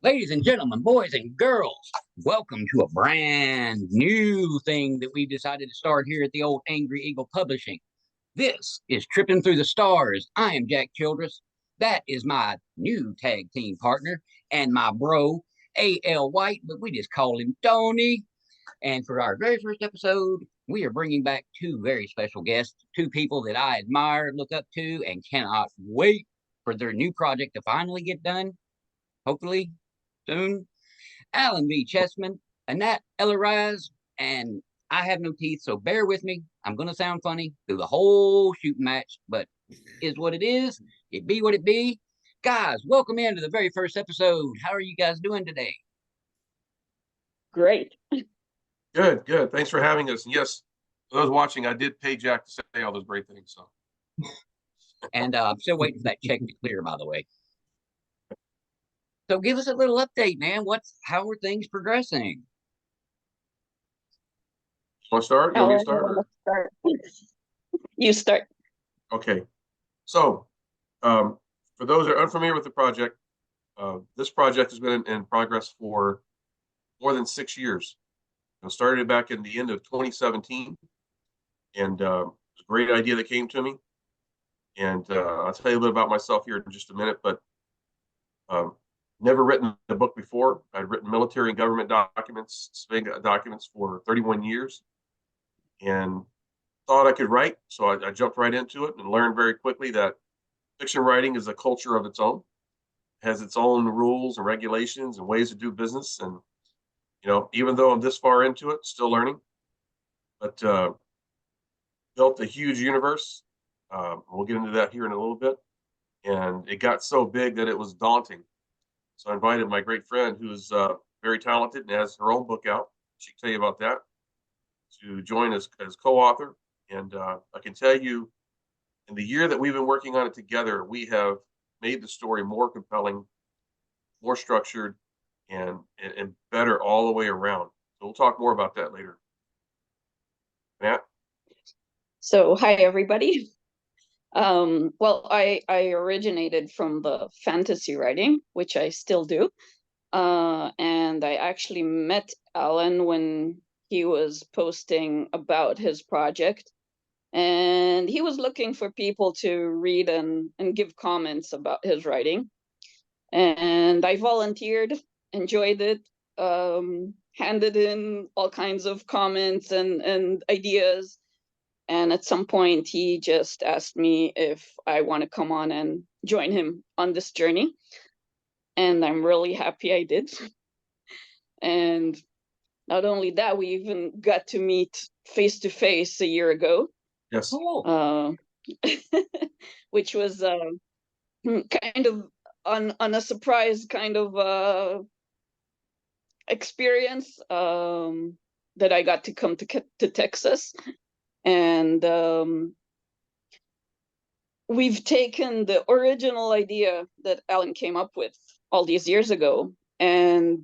Ladies and gentlemen, boys and girls, welcome to a brand new thing that we've decided to start here at the old Angry Eagle Publishing. This is Tripping Through the Stars. I am Jack Childress. That is my new tag team partner and my bro, A.L. White, but we just call him Tony. And for our very first episode, we are bringing back two very special guests, two people that I admire, look up to, and cannot wait for their new project to finally get done. Hopefully, soon. Alan V. Cheesman, Anat, Eliraz, and I have no teeth, so bear with me. I'm going to sound funny through the whole shooting match, but is what it is. It be what it be. Guys, welcome into the very first episode. How are you guys doing today? Great. Good, good. Thanks for having us. And yes, for those watching, I did pay Jack to say all those great things. So, And I'm still waiting for that check to clear, by the way. So give us a little update, man. How are things progressing? want to start? You want me to start? Or? Start. You start. Okay. So, for those that are unfamiliar with the project, this project has been in progress for more than 6 years. I started back in the end of 2017, and it was a great idea that came to me. And I'll tell you a bit about myself here in just a minute, but never written a book before. I'd written military and government documents, civilian documents for 31 years, and thought I could write. So I jumped right into it and learned very quickly that fiction writing is a culture of its own, it has its own rules and regulations and ways to do business. And, even though I'm this far into it, still learning, but built a huge universe. We'll get into that here in a little bit. And it got so big that it was daunting. So I invited my great friend, who's very talented and has her own book out. She can tell you about that, to join as co-author. And I can tell you, in the year that we've been working on it together, we have made the story more compelling, more structured, and better all the way around. So we'll talk more about that later. Matt? So, hi, everybody. Well, I originated from the fantasy writing, which I still do. And I actually met Alan when he was posting about his project. And he was looking for people to read and give comments about his writing. And I volunteered, enjoyed it, handed in all kinds of comments and ideas. And at some point, he just asked me if I want to come on and join him on this journey. And I'm really happy I did. And not only that, we even got to meet face to face a year ago. Yes. Which was kind of on a surprise kind of experience, that I got to come to Texas. And we've taken the original idea that Alan came up with all these years ago, and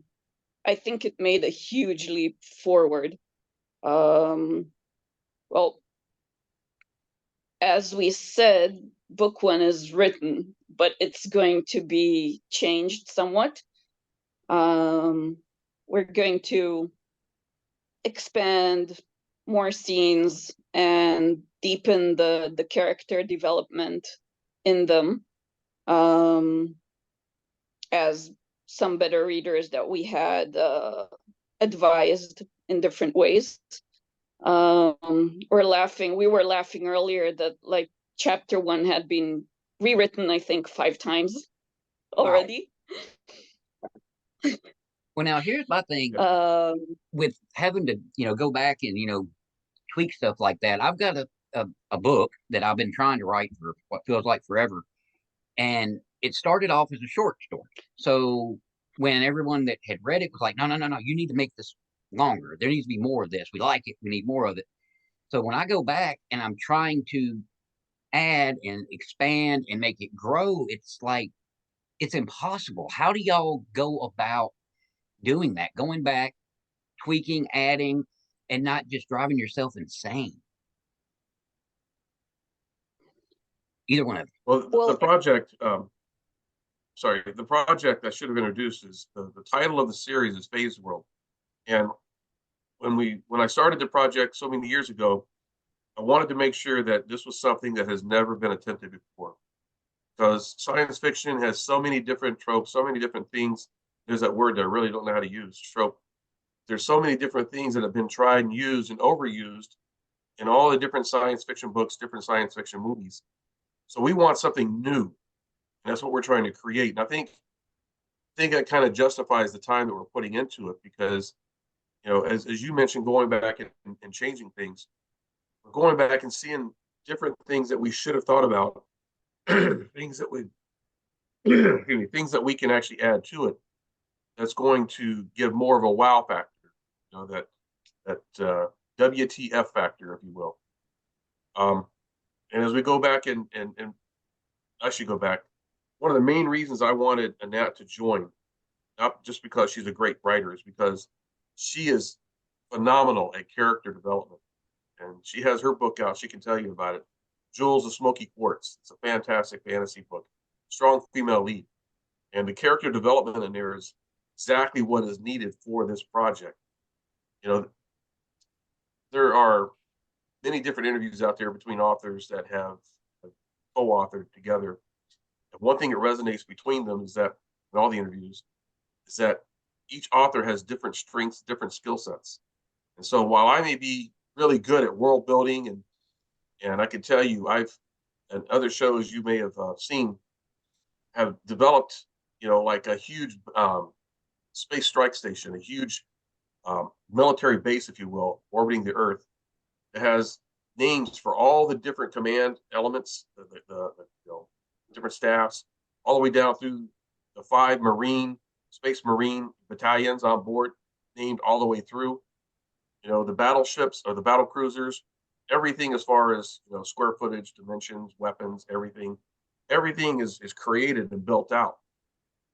I think it made a huge leap forward. Well, as we said, book one is written, but it's going to be changed somewhat. We're going to expand more scenes and deepen the character development in them, as some better readers that we had advised in different ways. We were laughing earlier that like chapter 1 had been rewritten, I think 5 times already. Wow. Well, now here's my thing with having to, go back and, tweak stuff like that. I've got a book that I've been trying to write for what feels like forever. And it started off as a short story. So when everyone that had read it was like, no, you need to make this longer. There needs to be more of this. We like it. We need more of it. So when I go back and I'm trying to add and expand and make it grow, it's like, it's impossible. How do y'all go about doing that? Going back, tweaking, adding, and not just driving yourself insane. Either one of you. Well, the project, sorry, the project I should have introduced is the title of the series is Phase World. And when I started the project so many years ago, I wanted to make sure that this was something that has never been attempted before. Because science fiction has so many different tropes, so many different things. There's that word that I really don't know how to use, trope. There's so many different things that have been tried and used and overused in all the different science fiction books, different science fiction movies. So we want something new. And that's what we're trying to create. And I think that kind of justifies the time that we're putting into it because, as you mentioned, going back and changing things, we're going back and seeing different things that we should have thought about, things that we, excuse me, things that we can actually add to it. That's going to give more of a wow factor, that WTF factor, if you will. And as we go back and I should go back, one of the main reasons I wanted Anat to join, not just because she's a great writer, is because she is phenomenal at character development. And she has her book out. She can tell you about it. Jules of Smoky Quartz. It's a fantastic fantasy book. Strong female lead. And the character development in there is exactly what is needed for this project. There are many different interviews out there between authors that have co-authored together. And one thing that resonates between them is that, in all the interviews, is that each author has different strengths, different skill sets. And so while I may be really good at world building and I can tell you and other shows you may have seen have developed, like a huge space strike station, a huge military base, if you will, orbiting the Earth. It has names for all the different command elements, the different staffs, all the way down through the 5 Space Marine battalions on board, named all the way through. The battleships or the battle cruisers, everything as far as square footage, dimensions, weapons, everything is created and built out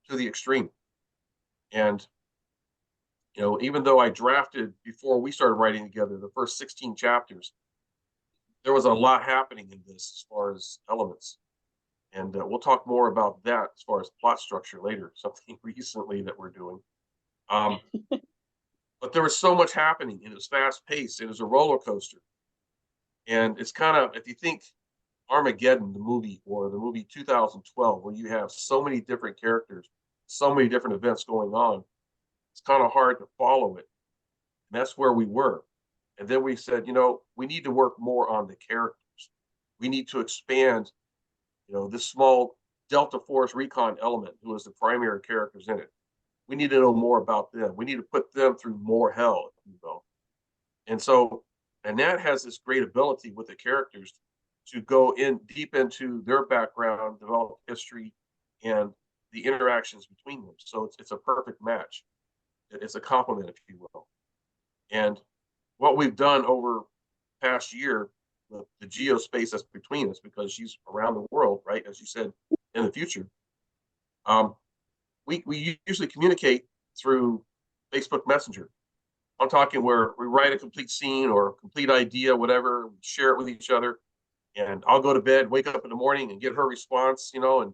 to the extreme. And even though I drafted before we started writing together the first 16 chapters, there was a lot happening in this as far as elements. And we'll talk more about that as far as plot structure later, something recently that we're doing. But there was so much happening, and it was fast paced. It was a roller coaster. And it's kind of, if you think Armageddon, the movie, or the movie 2012, where you have so many different characters, so many different events going on, it's kind of hard to follow it. And that's where we were. And then we said, we need to work more on the characters. We need to expand, this small Delta Force recon element, who is the primary characters in it. We need to know more about them. We need to put them through more hell, if you will. And so, Anat has this great ability with the characters to go in deep into their background, develop history, and the interactions between them. So it's a perfect match. It's a compliment, if you will. And what we've done over the past year, the geospace that's between us, because she's around the world, right? As you said, in the future. We usually communicate through Facebook Messenger. I'm talking where we write a complete scene or a complete idea, whatever, we share it with each other. And I'll go to bed, wake up in the morning and get her response, and we'll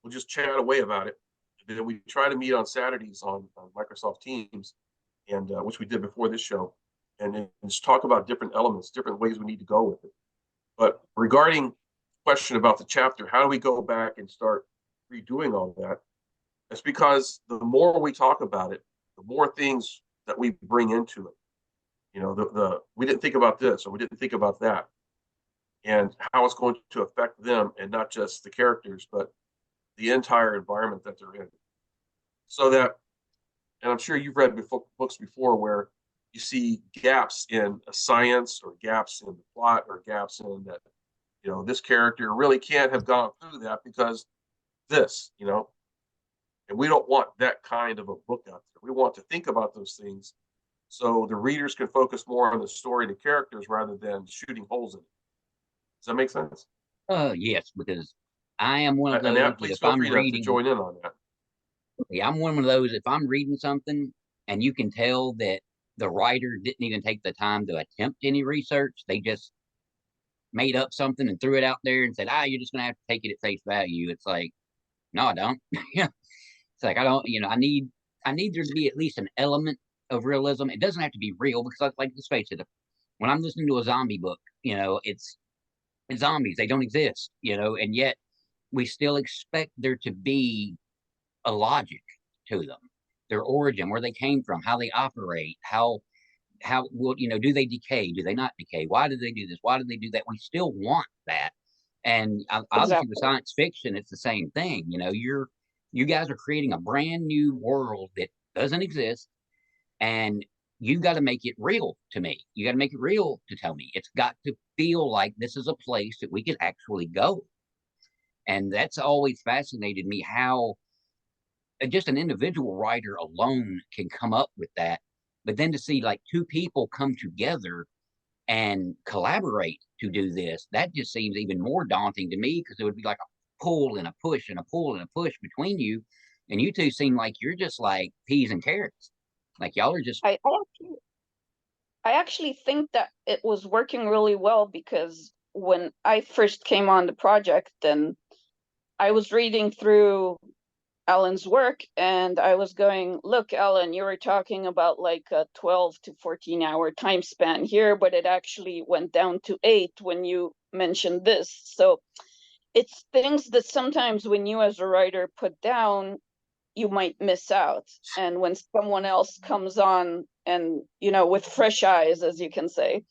just chat away about it. And then we try to meet on Saturdays on Microsoft Teams, and which we did before this show, and just talk about different elements, different ways we need to go with it. But regarding the question about the chapter, how do we go back and start redoing all that? It's because the more we talk about it, the more things that we bring into it. We didn't think about this, or we didn't think about that, and how it's going to affect them, and not just the characters, but the entire environment that they're in. So that, and I'm sure you've read books before where you see gaps in a science, or gaps in the plot, or gaps in that, this character really can't have gone through that because this, and we don't want that kind of a book out there. We want to think about those things so the readers can focus more on the story and the characters rather than shooting holes in it. Does that make sense? Yes, because I am one of those Anat, that please if feel I'm free to reading, join in on that. yeah, I'm one of those, if I'm reading something and you can tell that the writer didn't even take the time to attempt any research, they just made up something and threw it out there and said, you're just going to have to take it at face value. It's like, no, I don't. It's like I don't, I need there to be at least an element of realism. It doesn't have to be real because, like, let's face it, when I'm listening to a zombie book, it's zombies. They don't exist, and yet we still expect there to be a logic to them, their origin, where they came from, how they operate, how well, do they decay? Do they not decay? Why do they do this? Why do they do that? We still want that. And obviously with Exactly. science fiction, it's the same thing. You guys are creating a brand new world that doesn't exist, and you got to make it real to me. You got to make it real to tell me. It's got to feel like this is a place that we can actually go. And that's always fascinated me how just an individual writer alone can come up with that. But then to see like two people come together and collaborate to do this, that just seems even more daunting to me because it would be like a pull and a push and a pull and a push between you. And you two seem like you're just like peas and carrots. Like y'all are just, I actually think that it was working really well because when I first came on the project, then I was reading through Alan's work and I was going, look, Alan, you were talking about like a 12 to 14-hour time span here, but it actually went down to 8 when you mentioned this. So it's things that sometimes when you as a writer put down, you might miss out. And when someone else comes on and, with fresh eyes, as you can say,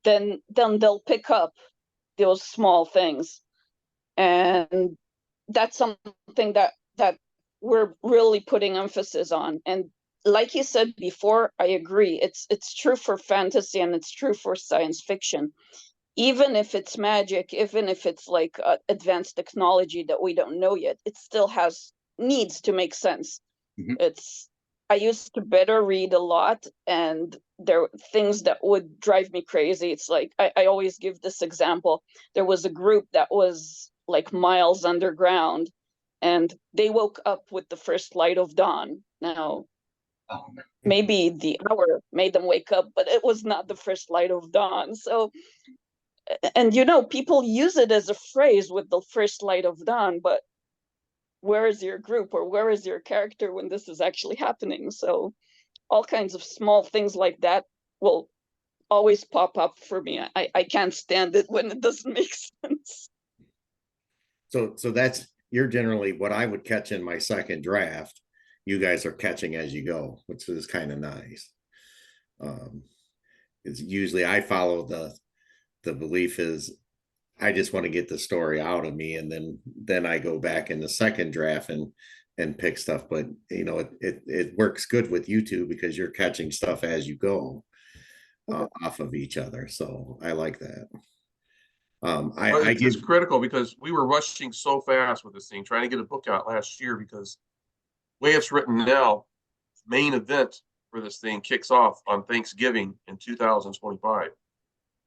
then they'll pick up those small things. And that's something that we're really putting emphasis on. And like you said before, I agree. It's true for fantasy and it's true for science fiction. Even if it's magic, even if it's like advanced technology that we don't know yet, it still needs to make sense. mhm. It's I used to better read a lot, and there were things that would drive me crazy. It's like I always give this example. There was a group that was like miles underground, and they woke up with the first light of dawn. Now, Oh, maybe the hour made them wake up, but it was not the first light of dawn. So, and people use it as a phrase with the first light of dawn, but where is your group or where is your character when this is actually happening? So all kinds of small things like that will always pop up for me. I can't stand it when it doesn't make sense. So you're generally what I would catch in my second draft. You guys are catching as you go, which is kind of nice. It's usually I follow the belief is I just want to get the story out of me, and then I go back in the second draft and pick stuff. But it works good with you two because you're catching stuff as you go off of each other. So I like that. Well, it's critical because we were rushing so fast with this thing, trying to get a book out last year because the way it's written now, main event for this thing kicks off on Thanksgiving in 2025.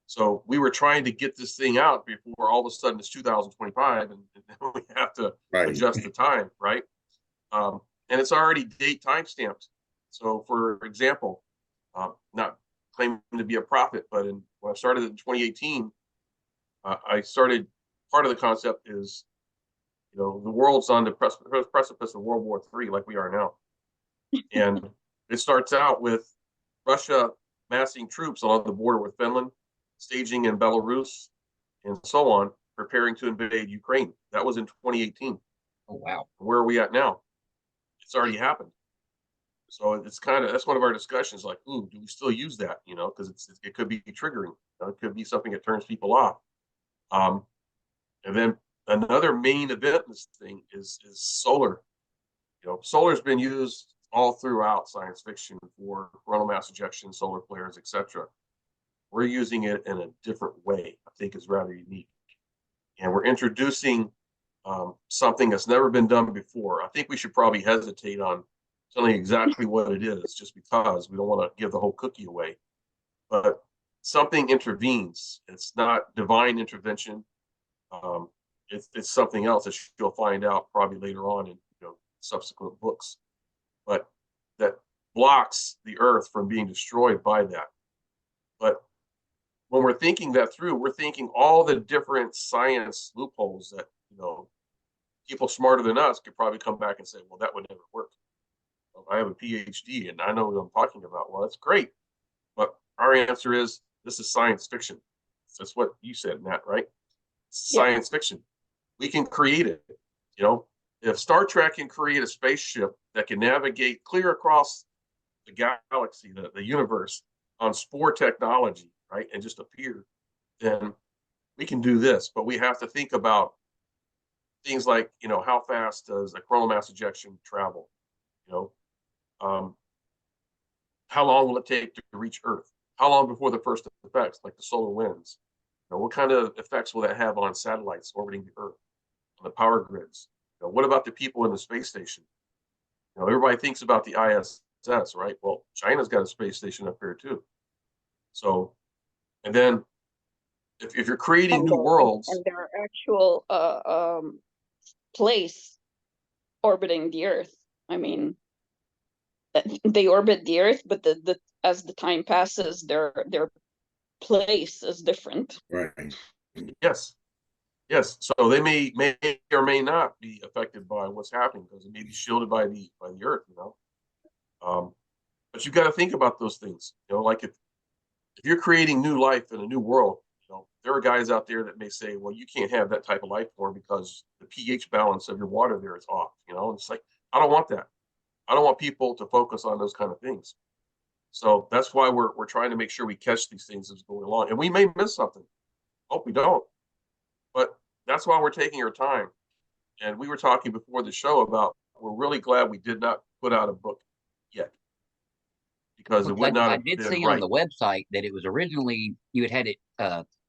So we were trying to get this thing out before all of a sudden it's 2025 and we have to adjust the time, right? And it's already date time stamped. So for example, not claiming to be a prophet, but when I started in 2018, I started, part of the concept is, the world's on the precipice of World War III, like we are now. And it starts out with Russia massing troops along the border with Finland, staging in Belarus, and so on, preparing to invade Ukraine. That was in 2018. Oh, wow. Where are we at now? It's already happened. So that's one of our discussions, like, ooh, do we still use that? Because it could be triggering. It could be something that turns people off. And then another main event in this thing is solar. Solar's been used all throughout science fiction for coronal mass ejection, solar flares, etc. We're using it in a different way. I think is rather unique, and we're introducing something that's never been done before. I think we should probably hesitate on telling exactly what it is, just because we don't want to give the whole cookie away. But something intervenes. It's not divine intervention. It's something else that you'll find out probably later on in subsequent books, but that blocks the earth from being destroyed by that. But when we're thinking that through, we're thinking all the different science loopholes that people smarter than us could probably come back and say, well, that would never work. I have a PhD and I know what I'm talking about. Well, that's great. But our answer is this is science fiction. That's what you said, Nat, right? Yeah. Science fiction. We can create it. You know, if Star Trek can create a spaceship that can navigate clear across the galaxy, the universe on spore technology, right, and just appear, then we can do this. But we have to think about things like, you know, how fast does a coronal mass ejection travel? You know, how long will it take to reach Earth? How long before the first effects, like the solar winds? You know, what kind of effects will that have on satellites orbiting the Earth, on the power grids? You know, what about the people in the space station? You know, everybody thinks about the ISS, right? Well, China's got a space station up here too. So, and then if you're creating new worlds, and their actual place orbiting the Earth. I mean, they orbit the Earth, but the as the time passes, their place is different. Right. yes, yes. So they may or may not be affected by what's happening because it may be shielded by the Earth, you know. But you've got to think about those things, you know, like if you're creating new life in a new world, you know, there are guys out there that may say, well, you can't have that type of life form because the pH balance of your water there is off, you know. And it's like, I don't want that. I don't want people to focus on those kind of things. So that's why we're trying to make sure we catch these things as going along. And we may miss something. Hope we don't. But that's why we're taking our time. And we were talking before the show about we're really glad we did not put out a book yet. Because it would not I have did been see right. on the website that it was originally you had it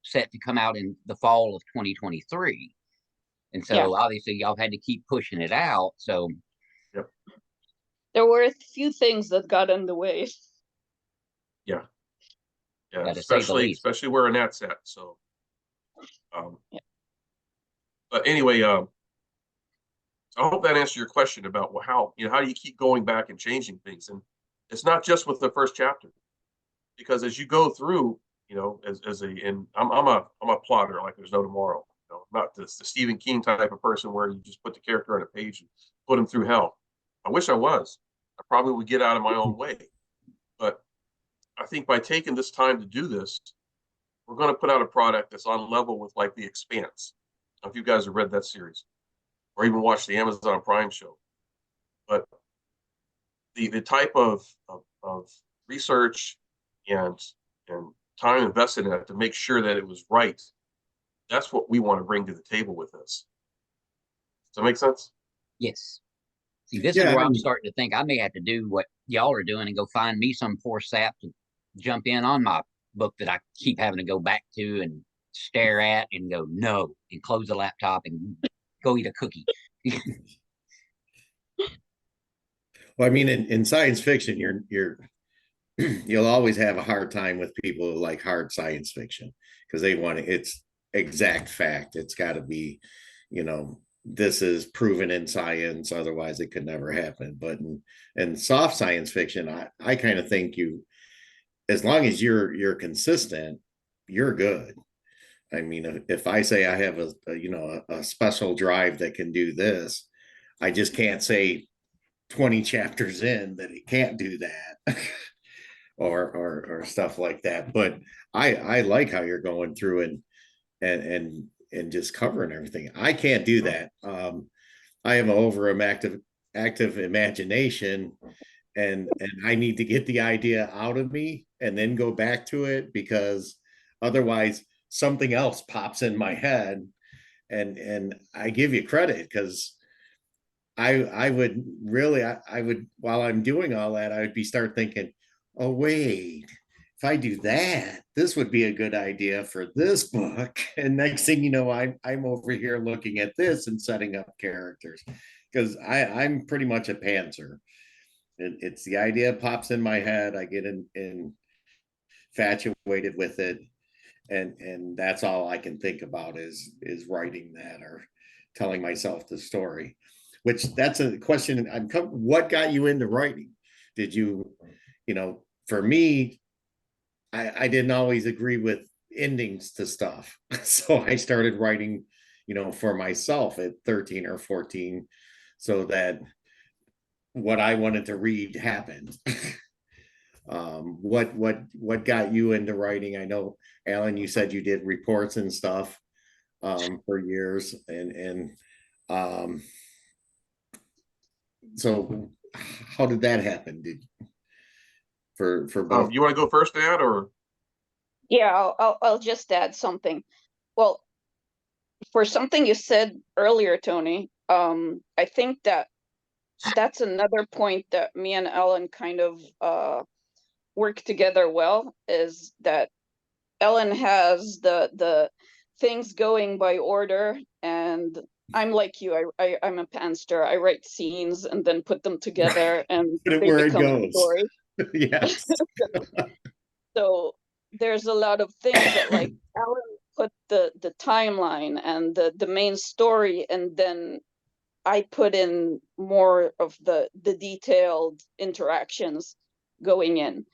set to come out in the fall of 2023, and so Yeah. obviously y'all had to keep pushing it out. So Yep. There were a few things that got in the way. Yeah. Yeah. to say the least. Especially where Anat's at. So Yeah. But anyway, I hope that answered your question about how, you know, how do you keep going back and changing things? And it's not just with the first chapter, because as you go through, you know, and I'm a plotter like there's no tomorrow. You know, not the Stephen King type of person where you just put the character on a page and put him through hell. I wish I was. I probably would get out of my own way. But I think by taking this time to do this, we're going to put out a product that's on level with like The Expanse. I don't know if you guys have read that series or even watched the Amazon Prime show. But the type of research and time invested in it to make sure that it was right, that's what we want to bring to the table with this. Does that make sense? Yes. See, this is Yeah, where I'm starting to think I may have to do what y'all are doing and go find me some poor sap to jump in on my book that I keep having to go back to and stare at and go no and close the laptop and go eat a cookie. well, I mean, in science fiction, you'll always have a hard time with people who like hard science fiction because they want it's exact fact. It's got to be, you know, this is proven in science, otherwise it could never happen. But in soft science fiction, I kind of think you, as long as you're consistent, you're good. I mean, if I say I have a special drive that can do this, I just can't say 20 chapters in that it can't do that. or stuff like that. But I like how you're going through and just covering everything. I can't do that. I have an active imagination, and I need to get the idea out of me and then go back to it, because otherwise something else pops in my head. And I give you credit, because I would really, I would, while I'm doing all that, I would start thinking, oh wait, if I do that, this would be a good idea for this book. And next thing you know, I'm over here looking at this and setting up characters, because I'm pretty much a pantser. It's the idea pops in my head, I get infatuated with it, and that's all I can think about is writing that or telling myself the story. Which, that's a question. What got you into writing? Did you, for me, I didn't always agree with endings to stuff. So I started writing, for myself at 13 or 14, so that what I wanted to read happened. What got you into writing? I know, Alan, you said you did reports and stuff for years, and so how did that happen? For both? You want to go first, Dad, or? Yeah, I'll just add something. Well, for something you said earlier, Tony, I think that's another point that me and Ellen kind of work together well, is that Ellen has the things going by order, and I'm like you. I'm a pantser. I write scenes and then put them together, and Put it they where it become a goes. story. Yes. So there's a lot of things that, like, Ellen put the timeline and the main story, and then I put in more of the detailed interactions going in,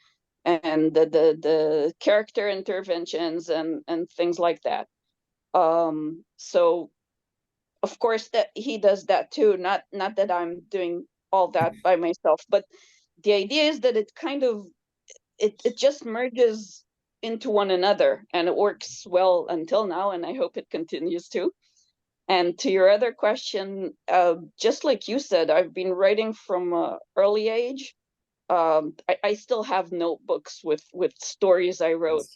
and the character interventions and things like that. So of course that he does that too. Not that I'm doing all that by myself, but the idea is that it kind of it just merges into one another, and it works well until now, and I hope it continues to. And to your other question, just like you said, I've been writing from an early age. I still have notebooks with stories I wrote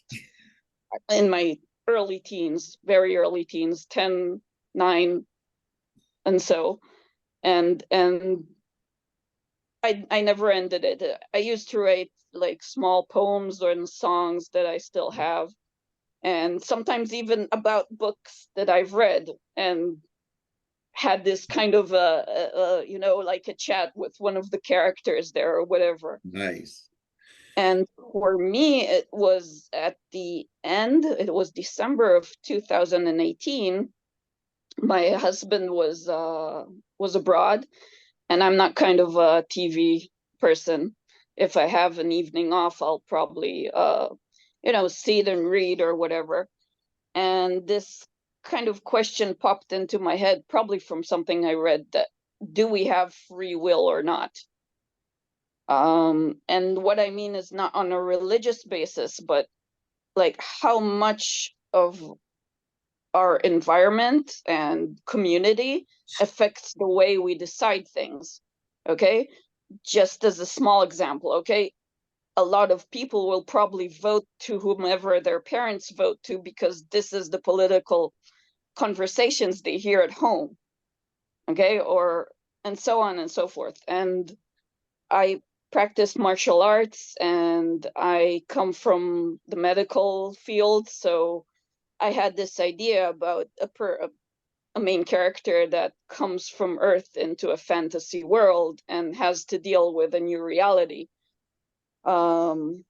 in my early teens, very early teens, 10, 9, and so. And I never ended it. I used to write like small poems or songs that I still have, and sometimes even about books that I've read, and had this kind of like a chat with one of the characters there or whatever. Nice. And for me, it was at the end, it was December of 2018. My husband was abroad, and I'm not kind of a TV person. If I have an evening off, I'll probably sit and read or whatever. And this kind of question popped into my head, probably from something I read, that do we have free will or not? And what I mean is not on a religious basis, but like how much of our environment and community affects the way we decide things. Okay, just as a small example, okay, a lot of people will probably vote to whomever their parents vote to because this is the political conversations they hear at home, okay, or and so on and so forth. And I practice martial arts, and I come from the medical field, so I had this idea about a main character that comes from Earth into a fantasy world and has to deal with a new reality. And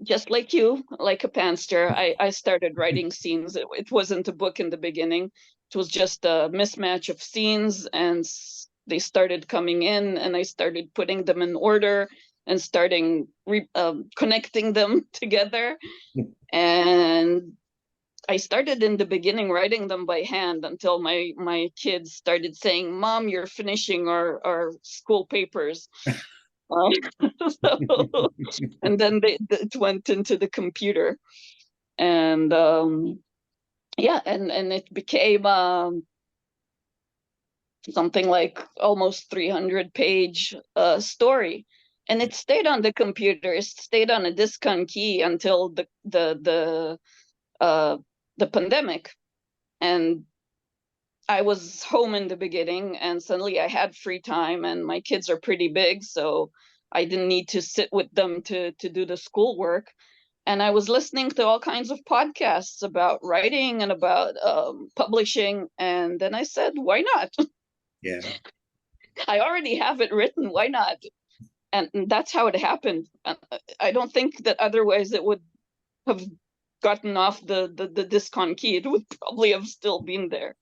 just like you, like a pantser, I started writing scenes. It wasn't a book in the beginning. It was just a mismatch of scenes, and they started coming in, and I started putting them in order and starting connecting them together. And I started in the beginning writing them by hand until my kids started saying, "Mom, you're finishing our school papers." So, and then it went into the computer, and yeah, and it became something like almost 300-page story, and it stayed on the computer. It stayed on a disk on key until the pandemic, and I was home in the beginning, and suddenly I had free time, and my kids are pretty big, so I didn't need to sit with them to do the schoolwork. And I was listening to all kinds of podcasts about writing and about publishing, and then I said, why not? Yeah. I already have it written, why not? And that's how it happened. I don't think that otherwise it would have gotten off the disc on key. It would probably have still been there.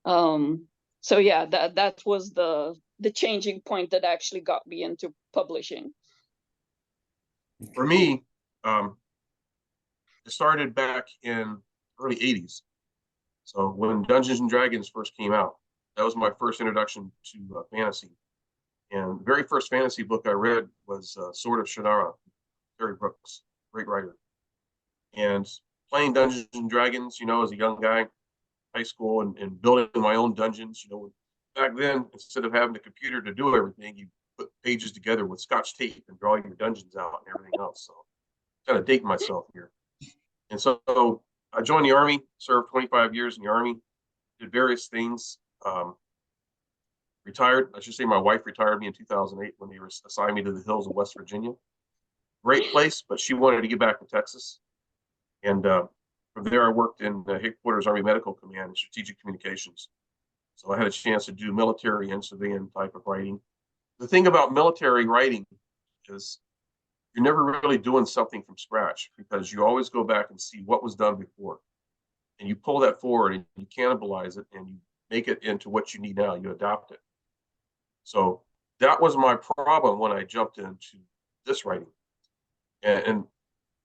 So yeah, that was the changing point that actually got me into publishing. For me, it started back in early 80s. So when Dungeons and Dragons first came out, that was my first introduction to fantasy. And the very first fantasy book I read was Sword of Shannara, Terry Brooks, great writer. And playing Dungeons and Dragons, as a young guy, high school, and building my own dungeons, back then, instead of having the computer to do everything, you put pages together with Scotch tape and draw your dungeons out and everything else. So kind of dating myself here. And so I joined the Army, served 25 years in the Army, did various things. Retired, I should say my wife retired me in 2008 when they assigned me to the hills of West Virginia. Great place, but she wanted to get back to Texas. And from there, I worked in the headquarters Army Medical Command and Strategic Communications. So I had a chance to do military and civilian type of writing. The thing about military writing is you're never really doing something from scratch, because you always go back and see what was done before. And you pull that forward and you cannibalize it and you make it into what you need now. You adopt it. So that was my problem when I jumped into this writing. And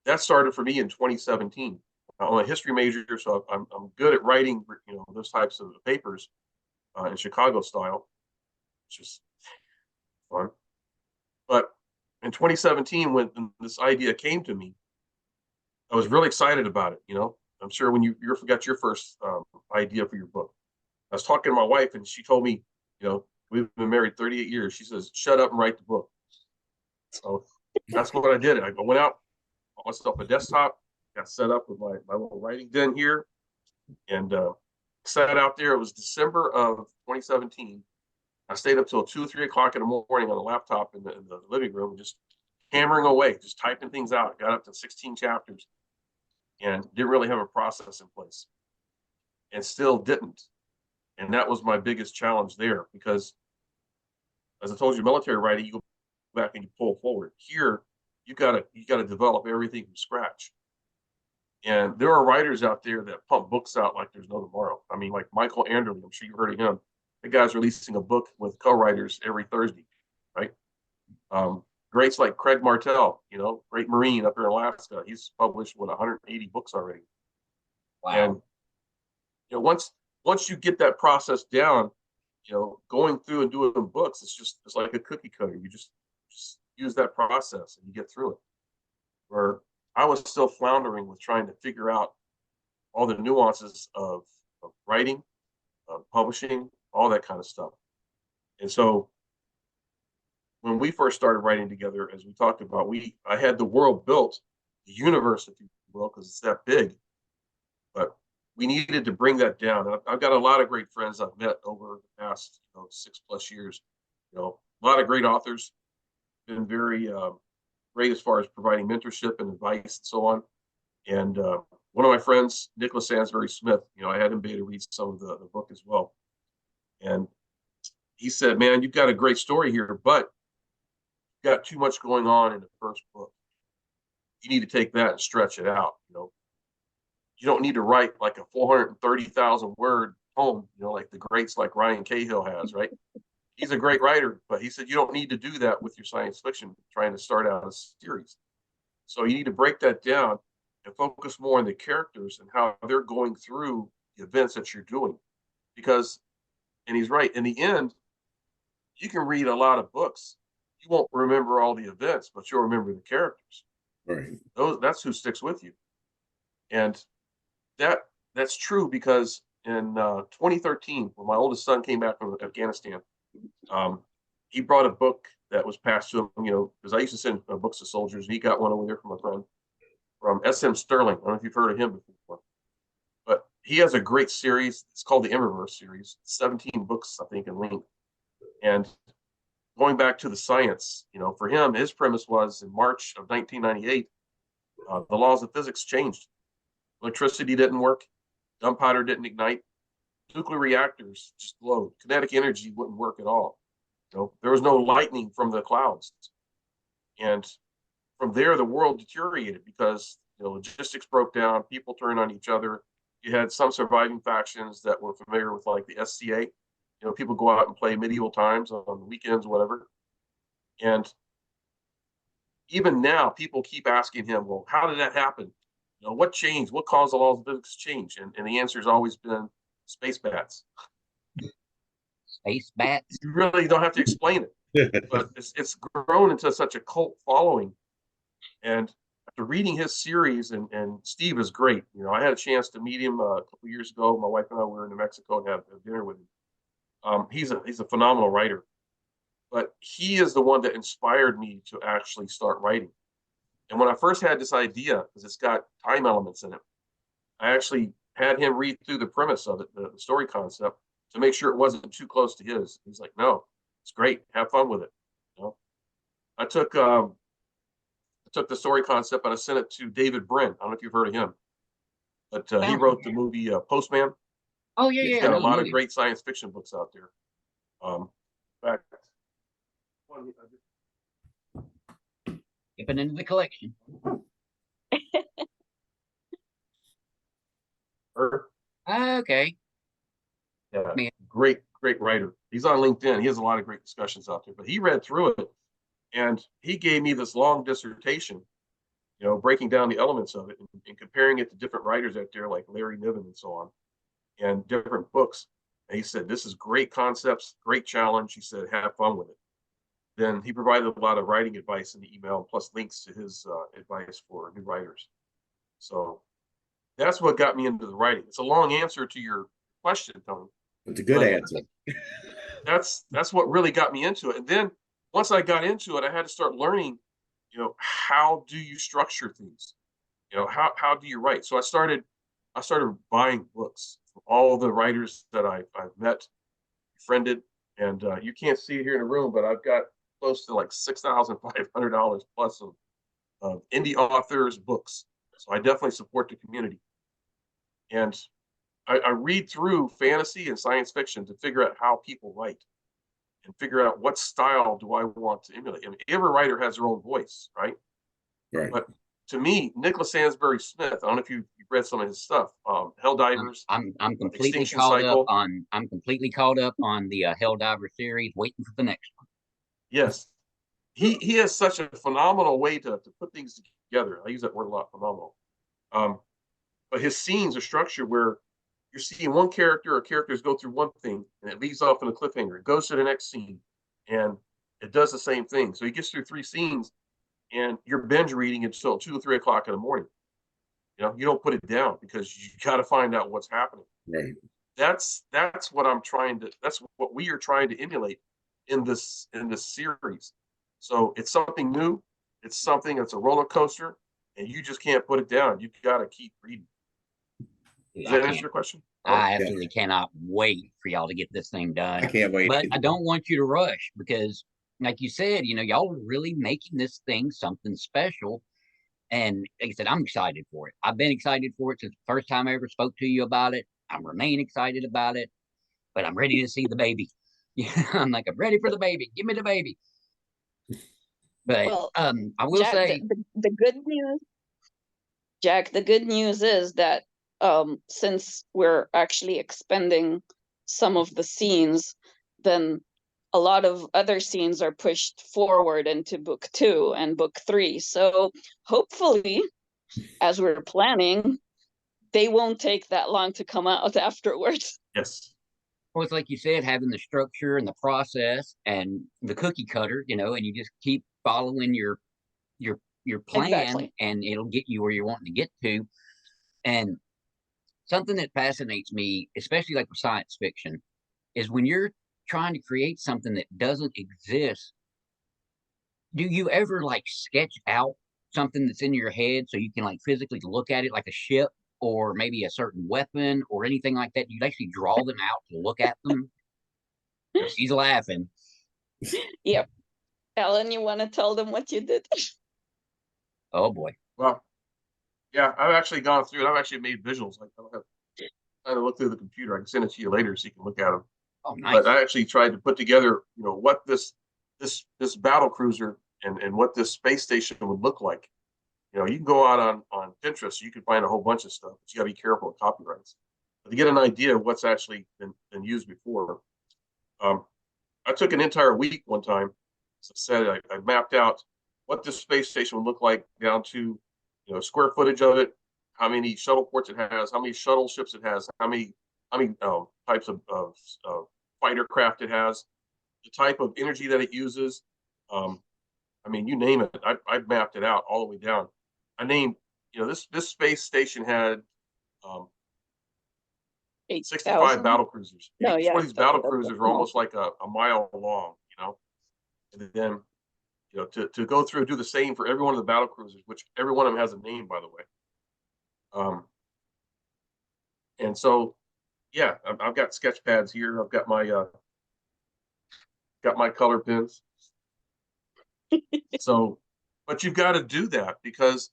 that started for me in 2017. I'm a history major, so I'm good at writing, those types of papers in Chicago style, which is fun. But in 2017, when this idea came to me, I was really excited about it. I'm sure when you got your first idea for your book, I was talking to my wife, and she told me, we've been married 38 years. She says, "Shut up and write the book." So that's what I did. I went out, bought myself a desktop, got set up with my little writing den here, and sat out there. It was December of 2017. I stayed up till 2 or 3 o'clock in the morning on the laptop in the living room, just hammering away, just typing things out. Got up to 16 chapters and didn't really have a process in place, and still didn't. And that was my biggest challenge there, because, as I told you, military writing, you go back and you pull forward. Here, you gotta develop everything from scratch. And there are writers out there that pump books out like there's no tomorrow. I mean, like Michael Anderle, I'm sure you've heard of him. The guy's releasing a book with co-writers every Thursday, right? Greats like Craig Martell, great Marine up here in Alaska. He's published 180 books already. Wow. And once you get that process down, going through and doing books, it's like a cookie cutter. You just use that process and you get through it. Where I was still floundering with trying to figure out all the nuances of writing, publishing, all that kind of stuff. And so when we first started writing together, as we talked about, I had the world built, the universe, if you will, because it's that big. But we needed to bring that down. I've got a lot of great friends I've met over the past 6+ years. A lot of great authors, been very great as far as providing mentorship and advice and so on. And one of my friends, Nicholas Sansbury Smith, I had him beta read some of the book as well. And he said, "Man, you've got a great story here, but you've got too much going on in the first book. You need to take that and stretch it out. You don't need to write like a 430,000 word poem, like the greats like Ryan Cahill has, right? He's a great writer, but he said you don't need to do that with your science fiction trying to start out a series. So you need to break that down and focus more on the characters and how they're going through the events that you're doing. Because," and he's right, in the end, you can read a lot of books. You won't remember all the events, but you'll remember the characters. Right. That's who sticks with you. And that's true, because in 2013, when my oldest son came back from Afghanistan, he brought a book that was passed to him, because I used to send books to soldiers, and he got one over there from a friend, from S.M. Sterling. I don't know if you've heard of him before, but he has a great series. It's called the Emberverse series, 17 books, I think, in length. And going back to the science, for him, his premise was in March of 1998, the laws of physics changed. Electricity didn't work. Gunpowder didn't ignite. Nuclear reactors just glowed. Kinetic energy wouldn't work at all. There was no lightning from the clouds. And from there, the world deteriorated because logistics broke down. People turned on each other. You had some surviving factions that were familiar with like the SCA. People go out and play medieval times on the weekends, whatever. And even now, people keep asking him, "Well, how did that happen? What changed? What caused the laws of physics to change?" And the answer has always been space bats. Space bats. You really don't have to explain it, but it's grown into such a cult following. And after reading his series, and Steve is great. You know, I had a chance to meet him a couple years ago. My wife and I were in New Mexico and had dinner with him. He's a phenomenal writer, but he is the one that inspired me to actually start writing. And when I first had this idea, because it's got time elements in it, I actually had him read through the premise of it, the story concept, to make sure it wasn't too close to his. He's like, no, it's great. Have fun with it. You know? I took the story concept and I sent it to David Brin. I don't know if you've heard of him, but he wrote the movie Postman. Oh yeah, He's yeah. got a lot of great science fiction books out there. In fact, Dipping into the collection. Okay. Yeah, Man. great writer. He's on LinkedIn. He has a lot of great discussions out there. But he read through it, and he gave me this long dissertation, you know, breaking down the elements of it and comparing it to different writers out there like Larry Niven and so on, and different books. And he said, this is great concepts, great challenge. He said, have fun with it. Then he provided a lot of writing advice in the email, plus links to his advice for new writers. So that's what got me into the writing. It's a long answer to your question, Tony. It's a good answer. That's what really got me into it. And then once I got into it, I had to start learning, you know, how do you structure things? You know, how do you write? So I started buying books from all the writers that I've met, befriended, and you can't see it here in the room, but I've got close to like $6,500 plus of indie authors' books. So I definitely support the community. And I read through fantasy and science fiction to figure out how people write and figure out what style do I want to emulate. I mean, every writer has their own voice, right? Right. But to me, Nicholas Sansbury Smith, I don't know if you've read some of his stuff, Helldivers. I'm completely Extinction caught Cycle. up on the Helldiver series, waiting for the next one. Yes. He has such a phenomenal way to put things together. I use that word a lot, phenomenal. But his scenes are structured where you're seeing one character or characters go through one thing and it leaves off in a cliffhanger. It goes to the next scene and it does the same thing. So he gets through 3 scenes and you're binge reading until 2 or 3 o'clock in the morning. You know, you don't put it down because you got to find out what's happening. Right. That's what that's what we are trying to emulate in this series. So it's something new. It's something that's a roller coaster, and you just can't put it down. You've got to keep reading. Does that answer your question? I absolutely cannot wait for y'all to get this thing done. I can't wait. But I don't want you to rush because, like you said, you know, y'all are really making this thing something special. And like I said, I'm excited for it. I've been excited for it since the first time I ever spoke to you about it. I remain excited about it, but I'm ready to see the baby. Yeah, I'm ready for the baby. Give me the baby. But Well, I will Jack, say the good news, Jack, the good news is that since we're actually expending some of the scenes, then a lot of other scenes are pushed forward into book 2 and book 3. So hopefully, as we're planning, they won't take that long to come out afterwards. Yes. well, it's like you said, having the structure and the process and the cookie cutter, you know, and you just keep following your plan, Exactly. and it'll get you where you're wanting to get to. And something that fascinates me, especially like with science fiction, is when you're trying to create something that doesn't exist. Do you ever like sketch out something that's in your head so you can like physically look at it, like a ship or maybe a certain weapon or anything like that? You actually draw them out to look at them. He's laughing. Yep. Ellen, you want to tell them what you did? Oh boy. Well, yeah, I've actually gone through it. I've actually made visuals. I don't have time to look through the computer. I can send it to you later so you can look at them. Oh, nice. But I actually tried to put together, you know, what this battle cruiser and what this space station would look like. You know, you can go out on Pinterest, you can find a whole bunch of stuff, but you got to be careful of copyrights. But to get an idea of what's actually been used before, I took an entire week one time. As I said, I mapped out what this space station would look like down to, you know, square footage of it, how many shuttle ports it has, how many shuttle ships it has, how types of fighter craft it has, the type of energy that it uses. You name it. I've mapped it out all the way down. I named, this space station had 65 battle cruisers. No, Each yeah, one of these battle that's cruisers are almost like a mile long, and then to go through and do the same for every one of the battle cruisers, which every one of them has a name, by the way. And so, yeah, I've got sketch pads here. I've got my color pens. So, but you've got to do that because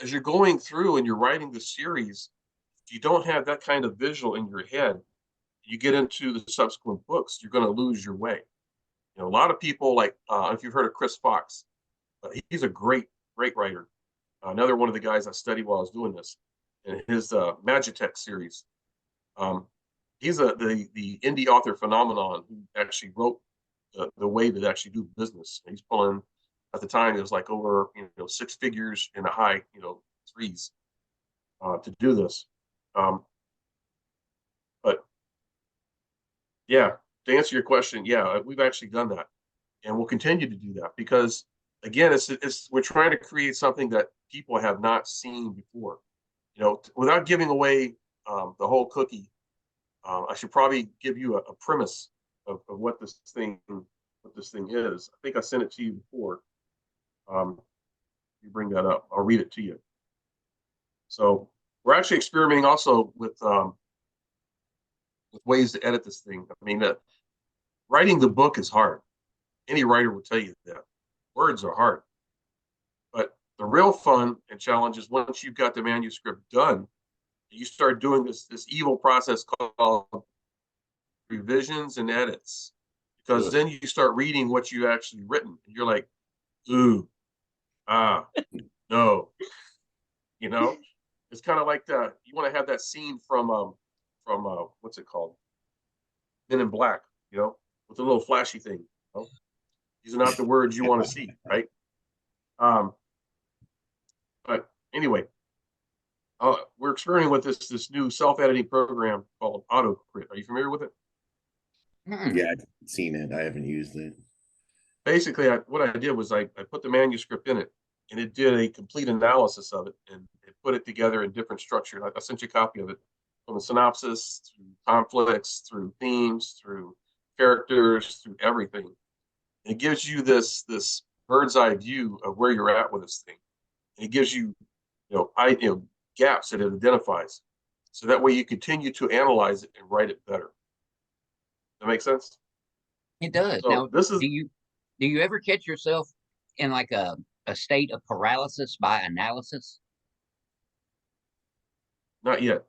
as you're going through and you're writing the series, if you don't have that kind of visual in your head, you get into the subsequent books, you're going to lose your way. A lot of people like, if you've heard of Chris Fox, he's a great writer. Another one of the guys I studied while I was doing this, and his Magitech series. He's the indie author phenomenon who actually wrote the way to actually do business. And he's pulling, at the time, it was like over 6 figures in the high threes to do this. But yeah, to answer your question, yeah, we've actually done that, and we'll continue to do that because again, it's we're trying to create something that people have not seen before. Without giving away the whole cookie, I should probably give you a premise of what this thing is. I think I sent it to you before. You bring that up, I'll read it to you. So we're actually experimenting also with ways to edit this thing. Writing the book is hard. Any writer will tell you that. Words are hard. But the real fun and challenge is once you've got the manuscript done, you start doing this evil process called revisions and edits. Because then you start reading what you actually written. And you're like, ooh, no. It's kind of like you want to have that scene from what's it called? Men in Black, with the little flashy thing. These are not the words you want to see, right? But anyway, we're experimenting with this new self-editing program called AutoCrit. Are you familiar with it? Yeah, I've seen it. I haven't used it. Basically, what I did was I put the manuscript in it, and it did a complete analysis of it, and it put it together in different structure. I sent you a copy of it, from the synopsis, through conflicts, through themes, through characters, through everything. And it gives you this bird's eye view of where you're at with this thing. And it gives you, gaps that it identifies, so that way you continue to analyze it and write it better. That makes sense? It does. So Now, this is do you ever catch yourself in like a state of paralysis by analysis? not yet.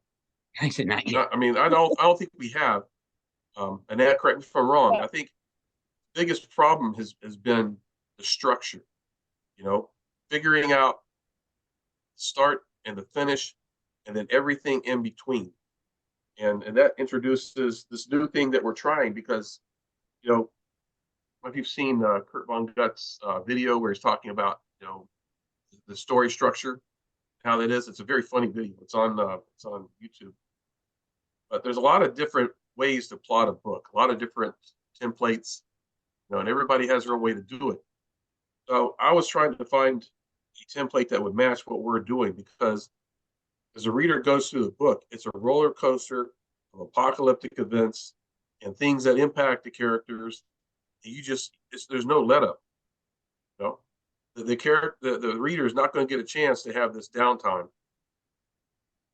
I said not yet. I don't think we have. Anat, correct me if I'm wrong. I think the biggest problem has been the structure. Figuring out the start and the finish, and then everything in between. And that introduces this new thing that we're trying because, if you've seen Kurt Von Gut's video where he's talking about, the story structure, how that is. It's a very funny video. It's on YouTube. But there's a lot of different ways to plot a book, a lot of different templates, and everybody has their own way to do it. So I was trying to find a template that would match what we're doing because as a reader goes through the book, it's a roller coaster of apocalyptic events and things that impact the characters. And there's no let up. The reader is not going to get a chance to have this downtime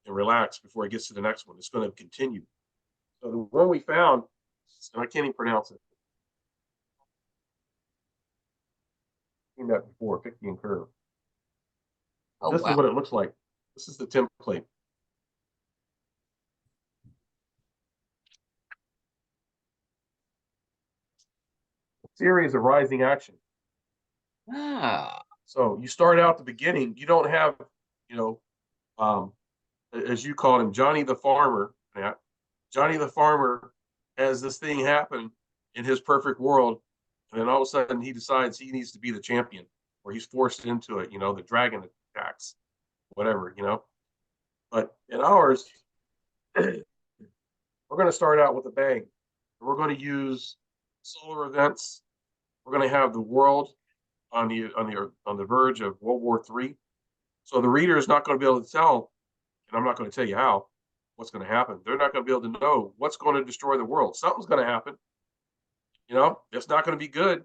and relax before it gets to the next one. It's going to continue. So the one we found, and I can't even pronounce it. I've seen that before, Picky and Curve. This is what it looks like. This is the template. Series of rising action. So you start out the beginning. You don't have, as you called him, Johnny the Farmer. Matt. Johnny the Farmer has this thing happen in his perfect world, and then all of a sudden he decides he needs to be the champion, or he's forced into it. The dragon attacks, whatever. But in ours, we're going to start out with a bang. We're going to use solar events. We're going to have the world on the verge of World War III. So the reader is not going to be able to tell, and I'm not going to tell you how, what's going to happen. They're not going to be able to know what's going to destroy the world. Something's going to happen. You know, it's not going to be good.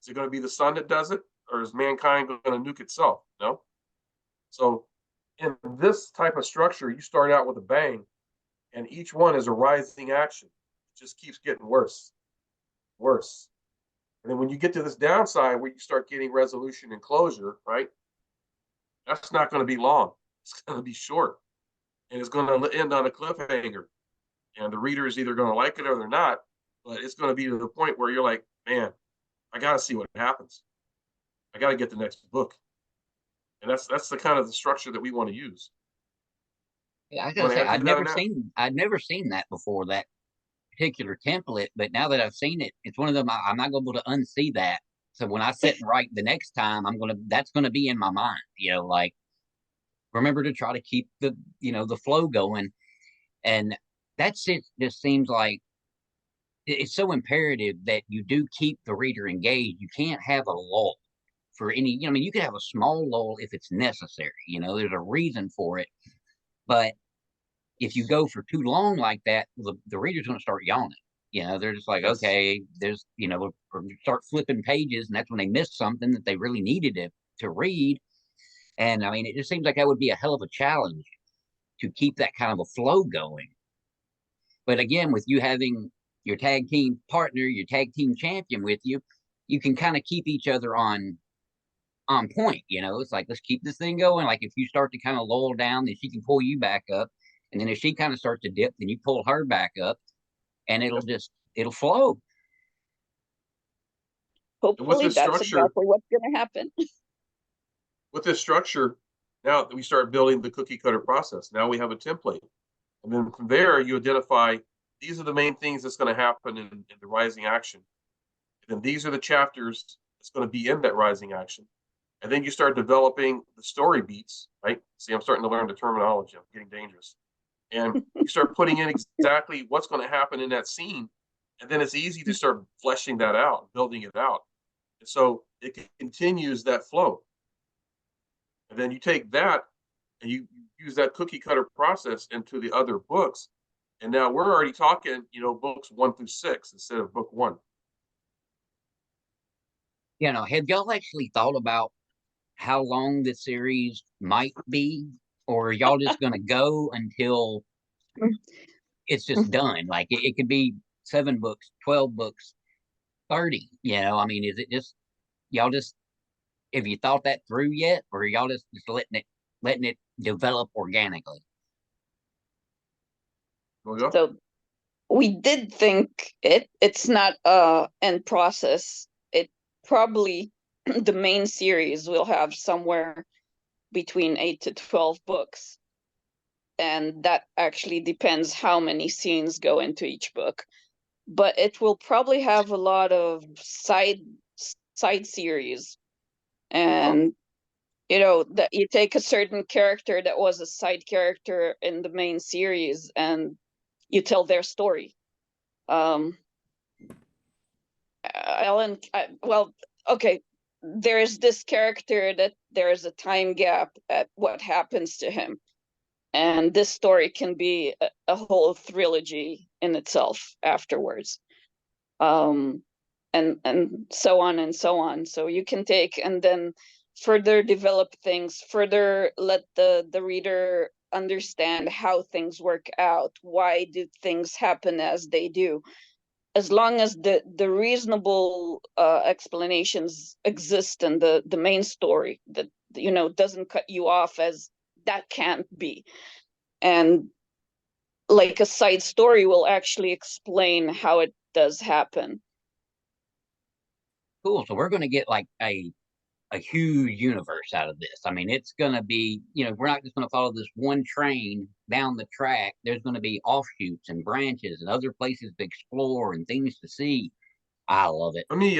Is it going to be the sun that does it, or is mankind going to nuke itself? No. So in this type of structure, you start out with a bang, and each one is a rising action. It just keeps getting worse, worse. And then when you get to this downside where you start getting resolution and closure, right? That's not going to be long. It's going to be short. And it's going to end on a cliffhanger. And the reader is either going to like it or they're not. But it's going to be to the point where you're like, man, I got to see what happens. I got to get the next book. And that's the kind of the structure that we want to use. Yeah, I gotta say, I'd never seen that before, that particular template. But now that I've seen it, it's one of them. I'm not going to be able to unsee that. So when I sit and write the next time, that's gonna be in my mind. You know, like remember to try to keep the flow going, and that's it. Just seems like it's so imperative that you do keep the reader engaged. You can't have a lull for any. I mean, you could have a small lull if it's necessary. There's a reason for it, but if you go for too long like that, the reader's going to start yawning. They're just like, Yes. okay, there's, or start flipping pages, and that's when they miss something that they really needed to read. And I mean, it just seems like that would be a hell of a challenge to keep that kind of a flow going. But again, with you having your tag team partner, your tag team champion with you, you can kind of keep each other on point. It's like, let's keep this thing going. Like if you start to kind of lull down, then she can pull you back up. And then if she kind of starts to dip, then you pull her back up, and it'll flow. Hopefully that's exactly what's going to happen. With this structure, now that we start building the cookie cutter process, now we have a template. And then from there, you identify these are the main things that's going to happen in the rising action. And then these are the chapters that's going to be in that rising action. And then you start developing the story beats, right? See, I'm starting to learn the terminology. I'm getting dangerous. And you start putting in exactly what's going to happen in that scene. And then it's easy to start fleshing that out, building it out. And so it continues that flow. And then you take that and you use that cookie cutter process into the other books. And now we're already talking, books 1 through 6 instead of book 1. Have y'all actually thought about how long the series might be? Or are y'all just going to go until it's just done? Like it could be 7 books, 12 books, 30. I mean, is it just y'all just have you thought that through yet, or are y'all just letting it develop organically? So we did think it's not in process. It probably the main series will have somewhere between 8 to 12 books. And that actually depends how many scenes go into each book. But it will probably have a lot of side series. And that you take a certain character that was a side character in the main series and you tell their story. Ellen, okay, there's this character that there's a time gap at what happens to him. And this story can be a whole trilogy in itself afterwards. And so on and so on. So you can take and then further develop things, further let the reader understand how things work out. Why do things happen as they do? As long as the reasonable explanations exist in the main story, that doesn't cut you off as that can't be. And like a side story will actually explain how it does happen. Cool. So we're going to get like a huge universe out of this. I mean, it's going to be, we're not just going to follow this one train down the track. There's going to be offshoots and branches and other places to explore and things to see. I love it. Let me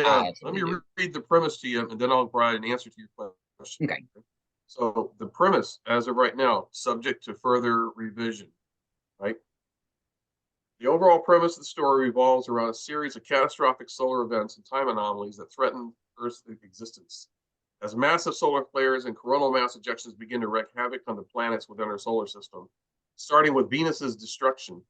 read the premise to you, and then I'll provide an answer to your question. Okay. So the premise, as of right now, subject to further revision, right? The overall premise of the story revolves around a series of catastrophic solar events and time anomalies that threaten Earth's existence. As massive solar flares and coronal mass ejections begin to wreak havoc on the planets within our solar system, starting with Venus's destruction,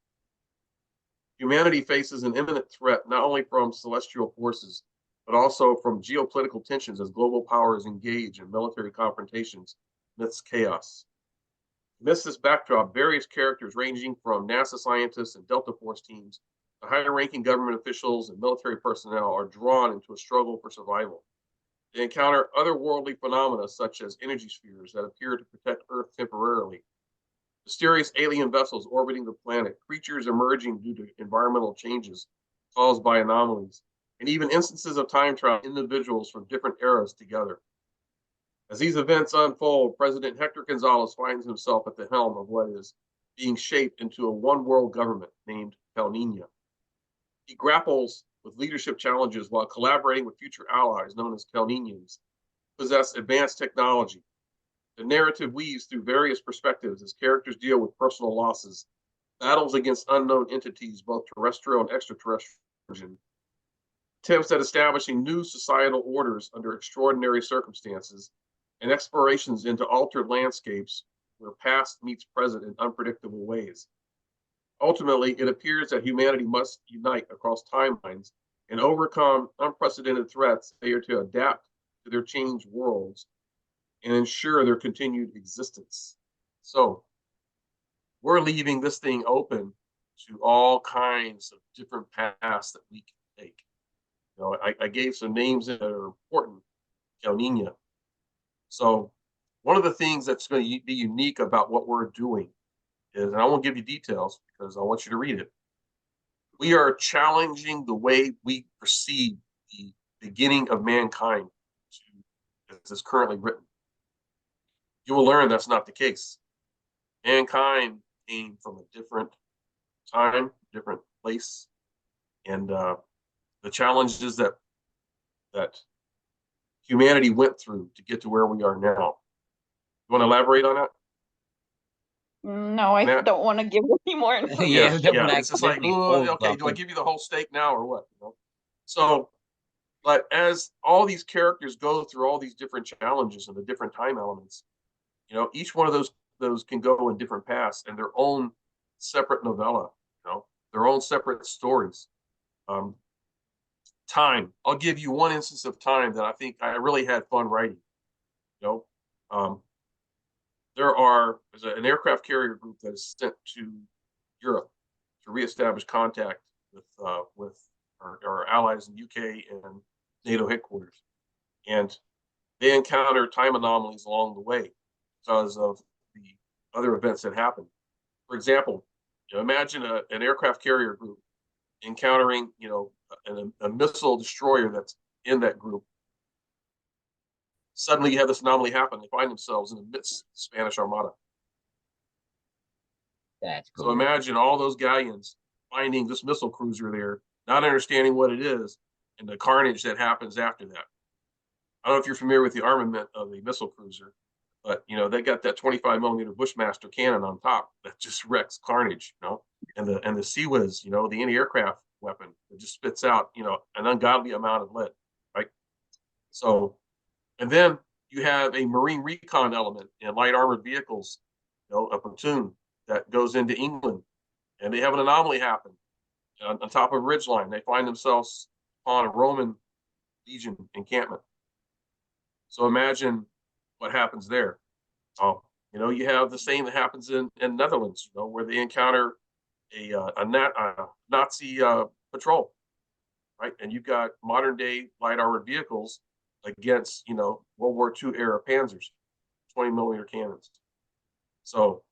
humanity faces an imminent threat not only from celestial forces, but also from geopolitical tensions as global powers engage in military confrontations amidst chaos. Amidst this backdrop, various characters ranging from NASA scientists and Delta Force teams to higher-ranking government officials and military personnel are drawn into a struggle for survival. They encounter otherworldly phenomena such as energy spheres that appear to protect Earth temporarily, mysterious alien vessels orbiting the planet, creatures emerging due to environmental changes caused by anomalies, and even instances of time travel individuals from different eras together. As these events unfold, President Hector Gonzalez finds himself at the helm of what is being shaped into a one-world government named Calnina. He grapples with leadership challenges while collaborating with future allies known as Calninians, who possess advanced technology. The narrative weaves through various perspectives as characters deal with personal losses, battles against unknown entities, both terrestrial and extraterrestrial, attempts at establishing new societal orders under extraordinary circumstances, and explorations into altered landscapes where past meets present in unpredictable ways. Ultimately, it appears that humanity must unite across timelines and overcome unprecedented threats they are to adapt to their changed worlds and ensure their continued existence. So we're leaving this thing open to all kinds of different paths that we can take. You know, I gave some names that are important. El Nino. So one of the things that's going to be unique about what we're doing is, and I won't give you details because I want you to read it. We are challenging the way we perceive the beginning of mankind as it's currently written. You will learn that's not the case. Mankind came from a different time, different place, and the challenges that humanity went through to get to where we are now. You want to elaborate on that? No, I Matt? don't want to give any more information. Yeah, Yeah. It's just like, okay, do I give you the whole steak now or what? You know? So, but as all these characters go through all these different challenges and the different time elements, you know, each one of those can go in different paths and their own separate novella, you know, their own separate stories. Time. I'll give you one instance of time that I think I really had fun writing. You know, there's an aircraft carrier group that is sent to Europe to reestablish contact with our allies in UK and NATO headquarters, and they encounter time anomalies along the way because of the other events that happen. For example, you know, imagine an aircraft carrier group encountering, you know, a missile destroyer that's in that group. Suddenly you have this anomaly happen. They find themselves in the midst of the Spanish Armada. That's cool. So imagine all those galleons finding this missile cruiser there, not understanding what it is, and the carnage that happens after that. I don't know if you're familiar with the armament of a missile cruiser, but you know they got that 25mm Bushmaster cannon on top that just wrecks carnage, you know, and the CIWS, you know, the anti-aircraft weapon that just spits out, you know, an ungodly amount of lead, right? So, and then you have a Marine recon element in light armored vehicles, you know, a platoon that goes into England, and they have an anomaly happen on top of a ridgeline. They find themselves on a Roman legion encampment. So imagine what happens there. You know, you have the same that happens in Netherlands, you know, where they encounter a Nazi patrol, right? And you've got modern day light armored vehicles against, you know, World War II era Panzers, 20mm cannons. So,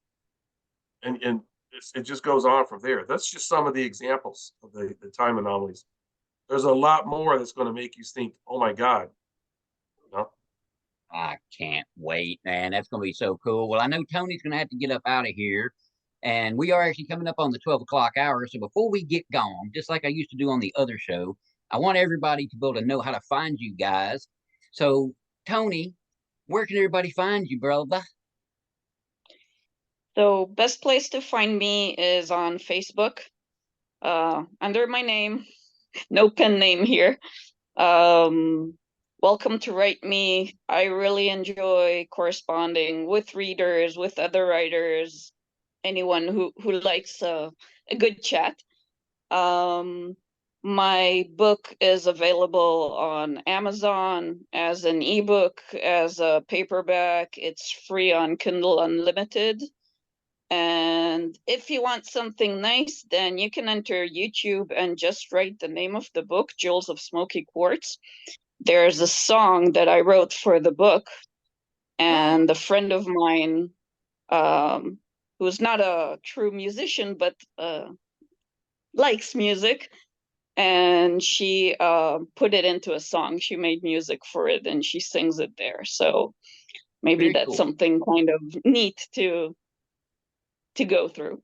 and it just goes on from there. That's just some of the examples of the time anomalies. There's a lot more that's going to make you think, oh my God, you know? I can't wait, man. That's going to be so cool. Well, I know Tony's going to have to get up out of here, and we are actually coming up on the 12 o'clock hour. So before we get gone, just like I used to do on the other show, I want everybody to be able to know how to find you guys. So, Tony, where can everybody find you, brother? So best place to find me is on Facebook. under my name, no pen name here. Welcome to Write Me. I really enjoy corresponding with readers, with other writers, anyone who likes a good chat. My book is available on Amazon as an ebook, as a paperback. It's free on Kindle Unlimited. And if you want something nice, then you can enter YouTube and just write the name of the book, Jewels of Smoky Quartz. There's a song that I wrote for the book, and a friend of mine, who's not a true musician, but likes music, and she put it into a song. She made music for it, and she sings it there. So maybe Very that's cool. something kind of neat to go through.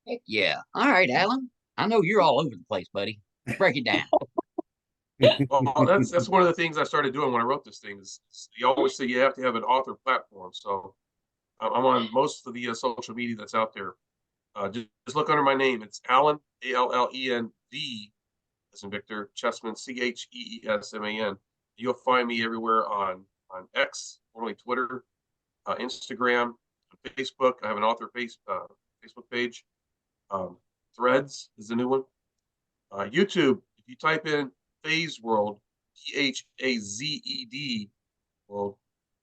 Heck yeah. All right, Alan. I know you're all over the place, buddy. Break it down. Well, that's one of the things I started doing when I wrote this thing. Is you always say you have to have an author platform. So I'm on most of the social media that's out there. Just look under my name. It's Alan, ALLENV, as in Victor, Cheesman, CHEESMAN. You'll find me everywhere on X, formerly Twitter, Instagram, Facebook. I have an author Facebook page. Threads is the new one. YouTube, if you type in Phase World, PHAZED World,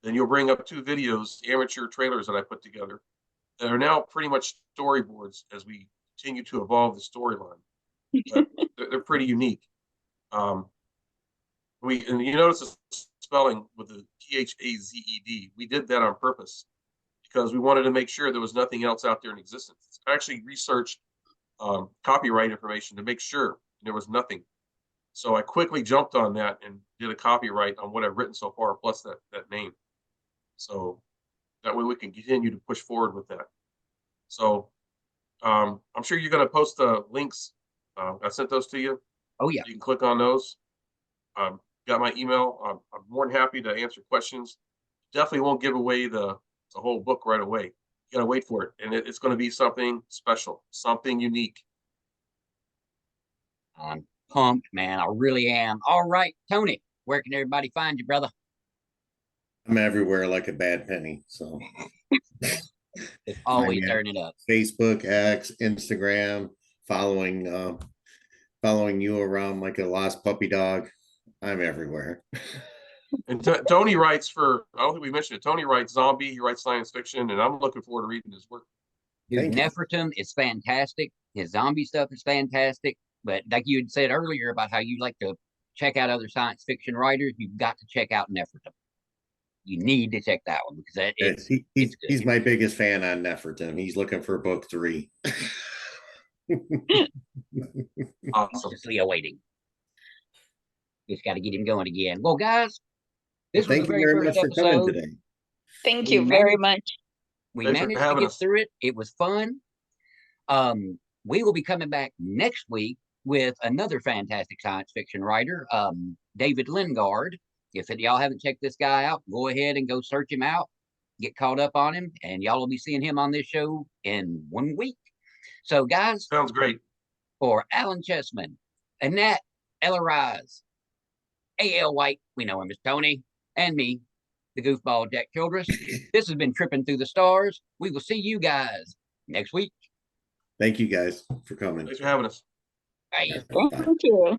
then you'll bring up 2 videos, amateur trailers that I put together that are now pretty much storyboards as we continue to evolve the storyline. But they're pretty unique. And you notice the spelling with the PHAZED. We did that on purpose because we wanted to make sure there was nothing else out there in existence. I actually researched copyright information to make sure there was nothing. So I quickly jumped on that and did a copyright on what I've written so far, plus that name. So that way we can continue to push forward with that. So I'm sure you're going to post the links. I sent those to you. Oh, yeah. You can click on those. Got my email. I'm more than happy to answer questions. Definitely won't give away the whole book right away. You got to wait for it. And it's going to be something special, something unique. I'm pumped, man. I really am. All right, Tony, where can everybody find you, brother? I'm everywhere like a bad penny. So It's always I'm at turning up. Facebook, X, Instagram, following you around like a lost puppy dog. I'm everywhere. And Tony writes for, I don't think we mentioned it. Tony writes zombie, he writes science fiction, and I'm looking forward to reading his work. Dude, Thank you. Nefertum is fantastic. His zombie stuff is fantastic. But like you had said earlier about how you like to check out other science fiction writers, you've got to check out Nefertum. You need to check that one because He's my biggest fan on Nefertum. He's looking for book 3. Awesome. Anxiously awaiting. Just got to get him going again. Well, guys, this was Thank the you very very first much for coming episode. today. Thank We you very managed- much. We Thanks for managed to having get us. through it. It was fun. We will be coming back next week with another fantastic science fiction writer, David Lingard. If y'all haven't checked this guy out, go ahead and go search him out, get caught up on him, and y'all will be seeing him on this show in 1 week. So, guys, Sounds great. for Alan Cheesman, Anat, Eliraz, A.L. White, we know him as Tony, and me, the goofball Jack Childress, this has been Tripping Through the Stars. We will see you guys next week. Thank you guys for coming. Thanks for having us. Bye. Bye. Thank you.